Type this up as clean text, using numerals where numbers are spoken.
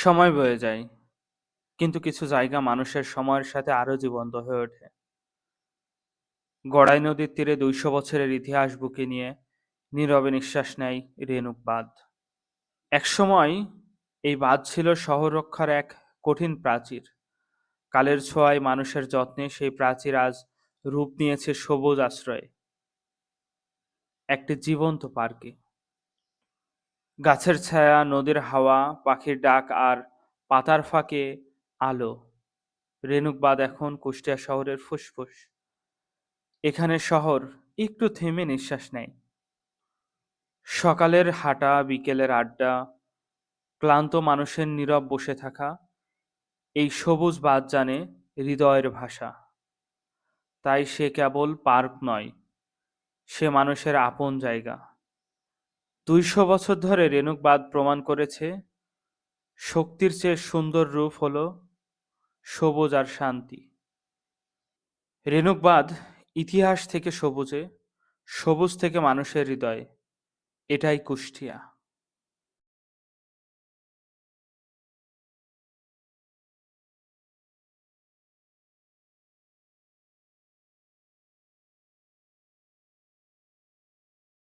সময় বয়ে যায়, কিন্তু কিছু জায়গা মানুষের সময়ের সাথে আরো জীবন্ত হয়ে ওঠে। গড়াই নদীর তীরে ২০০ বছরের ইতিহাস বুকে নিয়ে নীরবে নিঃশ্বাস নেয় রেনুক বাঁধ। একসময় এই বাঁধ ছিল শহর রক্ষার এক কঠিন প্রাচীর। কালের ছোঁয়ায় মানুষের যত্নে সেই প্রাচীর আজ রূপ নিয়েছে সবুজ আশ্রয়ে, একটি জীবন্ত পার্কে। গাছের ছায়া, নদীর হাওয়া, পাখির ডাক আর পাতার ফাঁকে আলো। রেনুক বাঁধ এখন কুষ্টিয়া শহরের ফুসফুস। এখানে শহর একটু থেমে নিঃশ্বাস নেয়। সকালের হাঁটা, বিকেলের আড্ডা, ক্লান্ত মানুষের নীরব বসে থাকা, এই সবুজ বাঁধ জানে হৃদয়ের ভাষা। তাই সে কেবল পার্ক নয়, সে মানুষের আপন জায়গা। ২০০ বছর ধরে রেনুক বাঁধ প্রমাণ করেছে, শক্তির চেয়ে সুন্দর রূপ হলো সবুজ আর শান্তি। রেনুক বাঁধ ইতিহাস থেকে সবুজে, সবুজ থেকে মানুষের হৃদয়ে। এটাই কুষ্টিয়া।